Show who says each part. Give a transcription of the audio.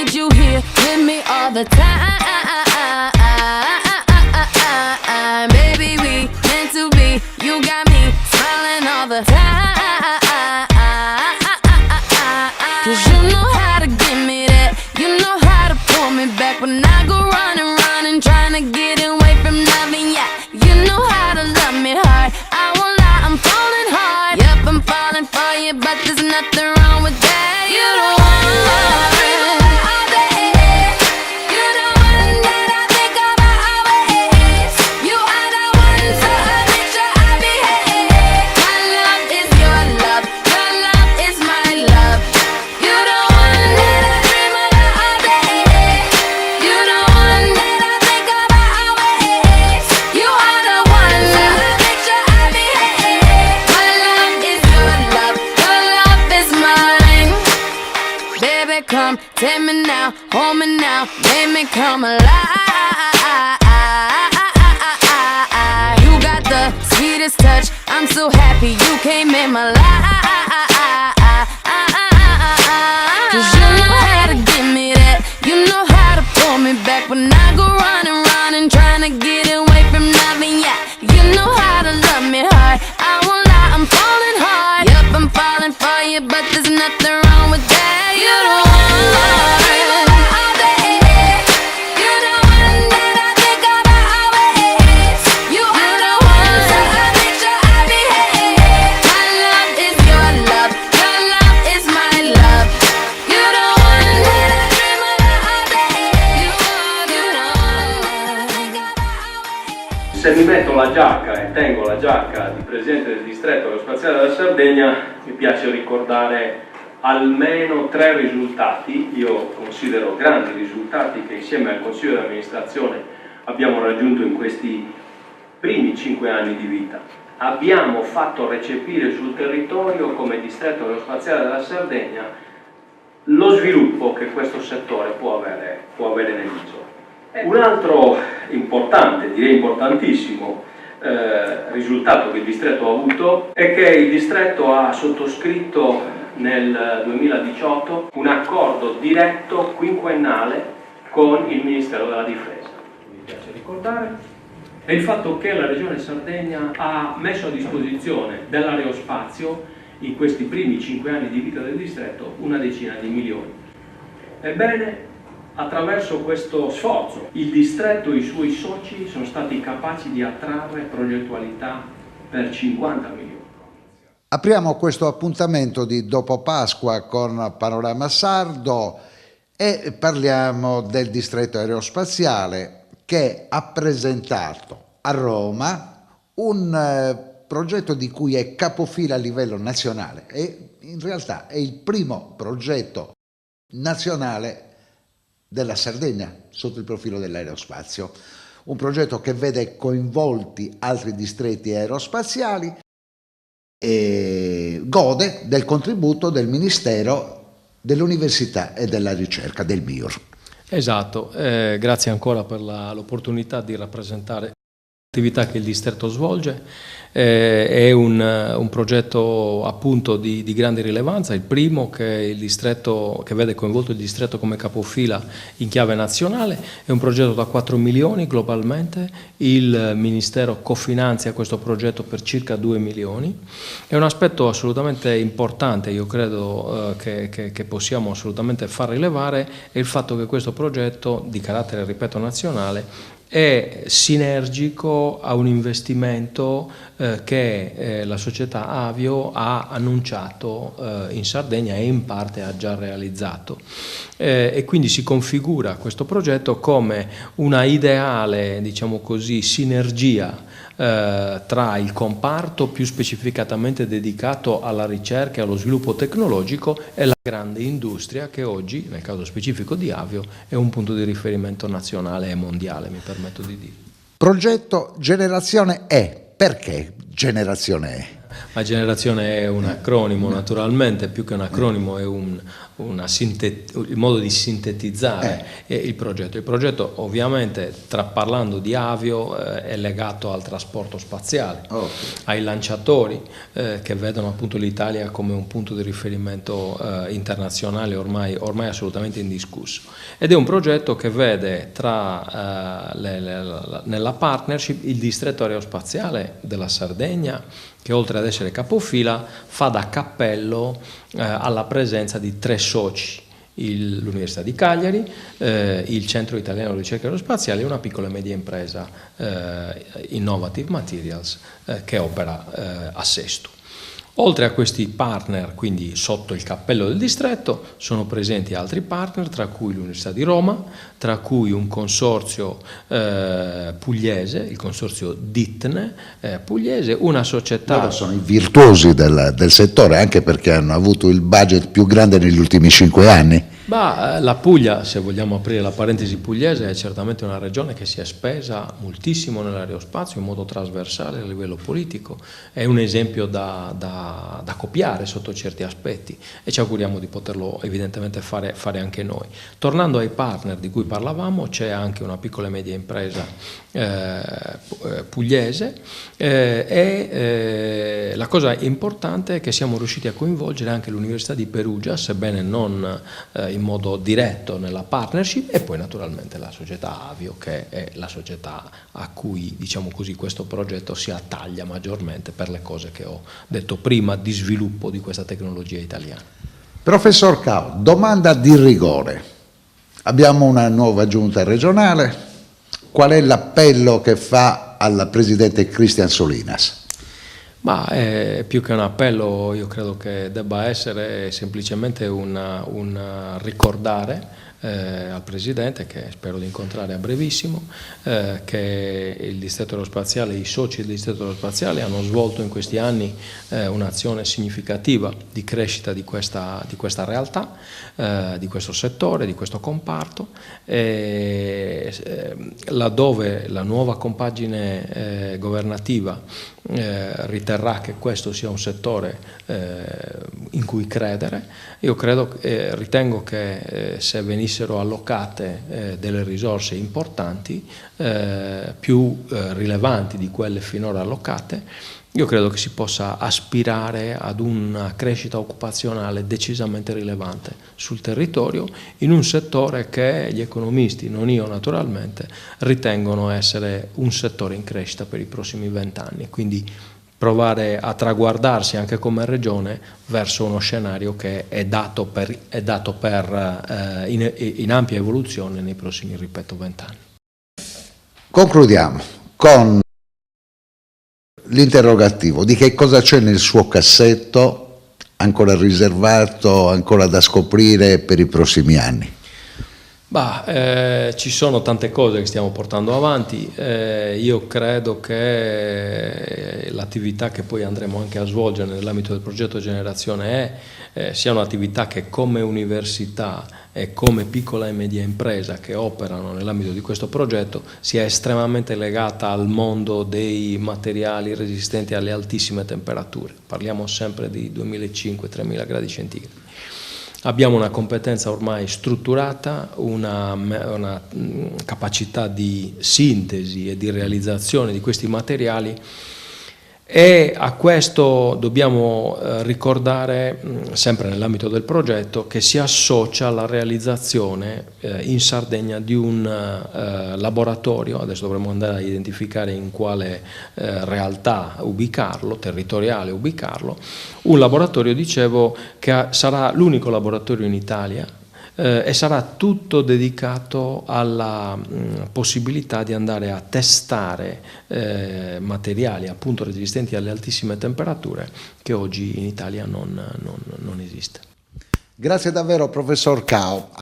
Speaker 1: need you here with me all the time. Baby, we meant to be. You got me smiling all the time. 'Cause you know how to give me that. You know how to pull me back when I go running, trying to get away from nothing. Yeah, you know how to love me hard. I won't lie, I'm falling hard. Yep, I'm falling for you, but there's nothing wrong with that. You don't want love. Come, take me now, hold me now, make me come alive. You got the sweetest touch, I'm so happy you came in my life. 'Cause you know how to give me that, you know how to pull me back when I go running, trying to get away from nothing. Yeah, you know how to love me hard. I won't lie, I'm falling hard. Yep, I'm falling for you, but there's nothing wrong with that. You don't want love.
Speaker 2: Se mi metto la giacca e tengo la giacca di presidente del distretto aerospaziale della Sardegna, mi piace ricordare almeno 3 risultati, io considero grandi risultati, che insieme al Consiglio di amministrazione abbiamo raggiunto in questi primi 5 anni di vita. Abbiamo fatto recepire sul territorio, come distretto aerospaziale della Sardegna, lo sviluppo che questo settore può avere nell'isola. Un altro importante, direi importantissimo, risultato che il distretto ha avuto è che il distretto ha sottoscritto nel 2018 un accordo diretto quinquennale con il Ministero della Difesa. Mi piace ricordare è il fatto che la Regione Sardegna ha messo a disposizione dell'aerospazio in questi primi 5 anni di vita del distretto una decina di milioni. Ebbene, attraverso questo sforzo il distretto e i suoi soci sono stati capaci di attrarre progettualità per 50 milioni.
Speaker 3: Apriamo questo appuntamento di dopo Pasqua con Panorama Sardo e parliamo del distretto aerospaziale che ha presentato a Roma un progetto di cui è capofila a livello nazionale e in realtà è il primo progetto nazionale della Sardegna sotto il profilo dell'aerospazio, un progetto che vede coinvolti altri distretti aerospaziali e gode del contributo del Ministero dell'Università e della Ricerca, del MIUR.
Speaker 4: Esatto, grazie ancora per l'opportunità di rappresentare l'attività che il distretto svolge. È un progetto appunto di grande rilevanza, il primo che vede coinvolto il distretto come capofila in chiave nazionale, è un progetto da 4 milioni globalmente, il Ministero cofinanzia questo progetto per circa 2 milioni, è un aspetto assolutamente importante, io credo che possiamo assolutamente far rilevare, è il fatto che questo progetto di carattere, ripeto, nazionale è sinergico a un investimento che la società Avio ha annunciato in Sardegna e in parte ha già realizzato e quindi si configura questo progetto come una ideale, diciamo così, sinergia tra il comparto più specificatamente dedicato alla ricerca e allo sviluppo tecnologico e la grande industria che oggi, nel caso specifico di Avio, è un punto di riferimento nazionale e mondiale, mi permetto di dire.
Speaker 3: Progetto Generazione E. Perché Generazione E?
Speaker 4: La generazione è un acronimo, naturalmente, più che un acronimo è il modo di sintetizzare il progetto. Il progetto ovviamente, parlando di avio, è legato al trasporto spaziale, ai lanciatori che vedono appunto l'Italia come un punto di riferimento internazionale ormai assolutamente indiscusso. Ed è un progetto che vede nella partnership il distretto aerospaziale della Sardegna, che oltre ad essere capofila fa da cappello alla presenza di 3 soci: l'Università di Cagliari, il Centro Italiano di Ricerca Aerospaziale e una piccola e media impresa, Innovative Materials, che opera a Sesto. Oltre a questi partner, quindi sotto il cappello del distretto, sono presenti altri partner, tra cui l'Università di Roma, tra cui un consorzio pugliese, il consorzio DITNE pugliese, una società...
Speaker 3: Loro sono i virtuosi del settore, anche perché hanno avuto il budget più grande negli ultimi 5 anni.
Speaker 4: La Puglia, se vogliamo aprire la parentesi pugliese, è certamente una regione che si è spesa moltissimo nell'aerospazio in modo trasversale a livello politico, è un esempio da copiare sotto certi aspetti e ci auguriamo di poterlo evidentemente fare anche noi. Tornando ai partner di cui parlavamo, c'è anche una piccola e media impresa pugliese e la cosa importante è che siamo riusciti a coinvolgere anche l'Università di Perugia, sebbene non in modo diretto nella partnership, e poi naturalmente la società Avio, che è la società a cui, diciamo così, questo progetto si attaglia maggiormente per le cose che ho detto prima di sviluppo di questa tecnologia italiana.
Speaker 3: Professor Cao, domanda di rigore. Abbiamo una nuova giunta regionale. Qual è l'appello che fa al presidente Cristian Solinas?
Speaker 4: Più che un appello, io credo che debba essere semplicemente un ricordare al Presidente, che spero di incontrare a brevissimo, che il distretto aerospaziale, i soci del distretto aerospaziale hanno svolto in questi anni un'azione significativa di crescita di questa realtà, di questo settore, di questo comparto, laddove la nuova compagine governativa riterrà che questo sia un settore in cui credere. Io ritengo che se venissero allocate delle risorse importanti, più rilevanti di quelle finora allocate, io credo che si possa aspirare ad una crescita occupazionale decisamente rilevante sul territorio, in un settore che gli economisti, non io naturalmente, ritengono essere un settore in crescita per i prossimi 20 anni. Quindi provare a traguardarsi anche come regione verso uno scenario che è dato in ampia evoluzione nei prossimi, ripeto, 20 anni.
Speaker 3: Concludiamo con l'interrogativo di che cosa c'è nel suo cassetto ancora riservato, ancora da scoprire per i prossimi anni.
Speaker 4: Ci sono tante cose che stiamo portando avanti, io credo che l'attività che poi andremo anche a svolgere nell'ambito del progetto Generazione sia un'attività che come università e come piccola e media impresa che operano nell'ambito di questo progetto sia estremamente legata al mondo dei materiali resistenti alle altissime temperature. Parliamo sempre di 2500-3000 gradi centigradi. Abbiamo una competenza ormai strutturata, una capacità di sintesi e di realizzazione di questi materiali, e a questo dobbiamo ricordare, sempre nell'ambito del progetto, che si associa la realizzazione in Sardegna di un laboratorio. Adesso dovremo andare a identificare in quale realtà ubicarlo, territoriale ubicarlo, un laboratorio, dicevo, che sarà l'unico laboratorio in Italia e sarà tutto dedicato alla possibilità di andare a testare materiali appunto resistenti alle altissime temperature che oggi in Italia non esiste.
Speaker 3: Grazie davvero, professor Cao.